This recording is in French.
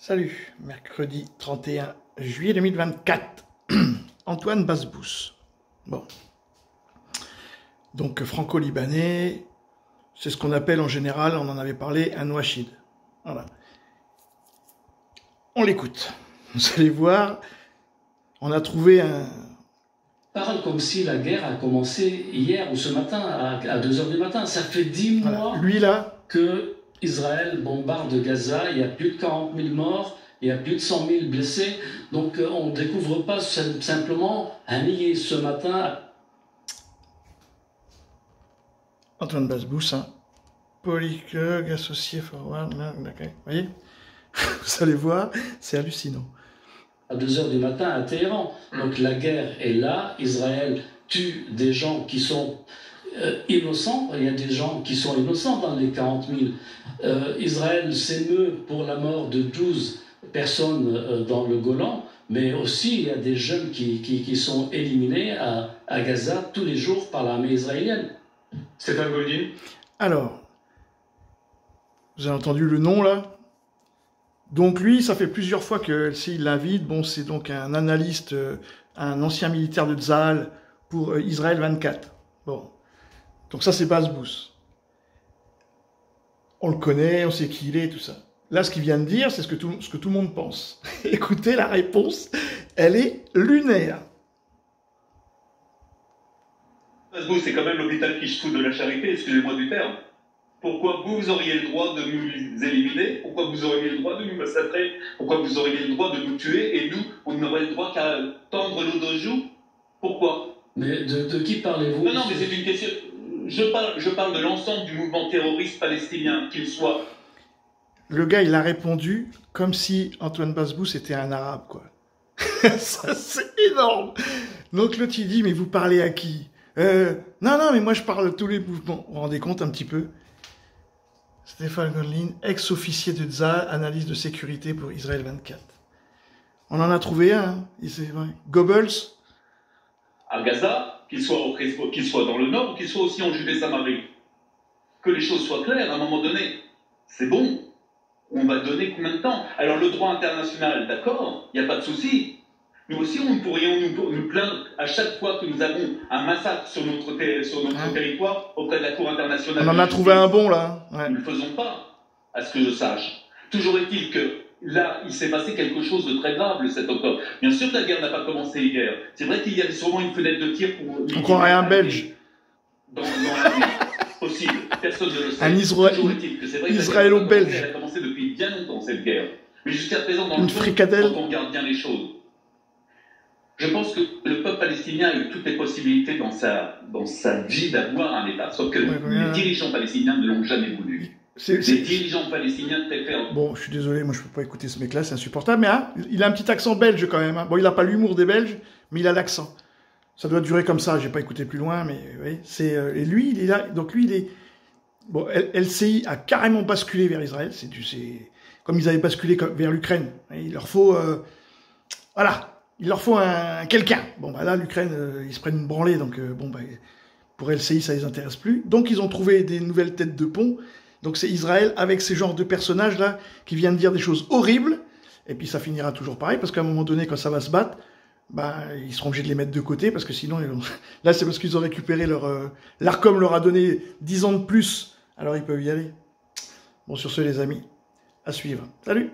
Salut, mercredi 31 juillet 2024, Antoine Basbous. Bon, donc franco-libanais, c'est ce qu'on appelle en général, on en avait parlé, un ouachid. Voilà. On l'écoute. Vous allez voir, on a trouvé un... Parle comme si la guerre a commencé hier ou ce matin, à 2 h du matin. Ça fait 10 mois Voilà. Lui là, que Israël bombarde Gaza, il y a plus de 40 000 morts, il y a plus de 100 000 blessés. Donc on ne découvre pas simplement un nier ce matin. Antoine Basbous, hein. Politologue, associé forward, vous voyez. Vous allez voir, c'est hallucinant. À 2 h du matin à Téhéran. Donc la guerre est là, Israël tue des gens qui sont innocents, il y a des gens qui sont innocents dans les 40 000. Israël s'émeut pour la mort de 12 personnes dans le Golan, mais aussi il y a des jeunes qui sont éliminés à Gaza tous les jours par l'armée israélienne. Stéphane Goldin. Alors, vous avez entendu le nom là? Donc lui, ça fait plusieurs fois que LCI l'invite. Bon, c'est donc un analyste, un ancien militaire de Tzahal pour Israël 24. Bon, donc ça c'est Basbous. On le connaît, on sait qui il est, tout ça. Là, ce qu'il vient de dire, c'est ce que tout le monde pense. Écoutez, la réponse, elle est lunaire. Basbous, c'est quand même l'hôpital qui se fout de la charité, excusez-moi du terme. Pourquoi vous auriez le droit de nous éliminer? Pourquoi vous auriez le droit de nous massacrer? Pourquoi vous auriez le droit de nous tuer? Et nous, on n'aurait le droit qu'à tendre nos deux joues? Pourquoi? Mais de qui parlez-vous? Non, mais c'est une question. Je parle de l'ensemble du mouvement terroriste palestinien, qu'il soit. Le gars, il a répondu comme si Antoine Basbous était un arabe, quoi. Ça, c'est énorme. Donc l'autre, il dit, mais vous parlez à qui? Non, mais moi, je parle de tous les mouvements. Vous vous rendez compte un petit peu? Stéphane Goldin, ex-officier de Tzahal, analyse de sécurité pour Israël 24. On en a trouvé un, hein. Goebbels. À Gaza, qu'il soit dans le nord ou qu'il soit aussi en Judée-Samarie. Que les choses soient claires, à un moment donné, c'est bon. On va donner combien de temps? Alors le droit international, d'accord, il n'y a pas de souci. Nous aussi, nous pourrions nous plaindre à chaque fois que nous avons un massacre sur notre territoire auprès de la Cour internationale. On en a trouvé un bon, là. Ouais. Nous ne le faisons pas, à ce que je sache. Toujours est-il que là, il s'est passé quelque chose de très grave le 7 octobre. Bien sûr que la guerre n'a pas commencé hier. C'est vrai qu'il y avait sûrement une fenêtre de tir pour... On croirait un Belge. Dans l'armée. Possible. Personne ne le sait. Un Israélo-Belge. Elle a commencé depuis bien longtemps, cette guerre. Mais jusqu'à présent, dans une le fond, fricadelle. quand on regarde bien les choses, je pense que le peuple palestinien a eu toutes les possibilités dans sa vie d'avoir un État. Sauf que les dirigeants palestiniens ne l'ont jamais voulu. Les dirigeants palestiniens préfèrent... Bon, je suis désolé, moi je peux pas écouter ce mec-là, c'est insupportable. Mais hein, il a un petit accent belge quand même. Hein. Bon, il a pas l'humour des Belges, mais il a l'accent. Ça doit durer comme ça, j'ai pas écouté plus loin, mais oui, c'est... et lui, il est là, donc lui, il est... Bon, LCI a carrément basculé vers Israël, c'est comme ils avaient basculé vers l'Ukraine. Il leur faut... voilà. Il leur faut quelqu'un. Bon, bah là, l'Ukraine, ils se prennent une branlée, donc bon, bah, pour LCI, ça les intéresse plus. Donc, ils ont trouvé des nouvelles têtes de pont. Donc, c'est Israël avec ces genres de personnages-là qui viennent dire des choses horribles. Et puis, ça finira toujours pareil, parce qu'à un moment donné, quand ça va se battre, bah, ils seront obligés de les mettre de côté, parce que sinon, là, c'est parce qu'ils ont récupéré l'Arcom leur a donné 10 ans de plus, alors ils peuvent y aller. Bon, sur ce, les amis, à suivre. Salut!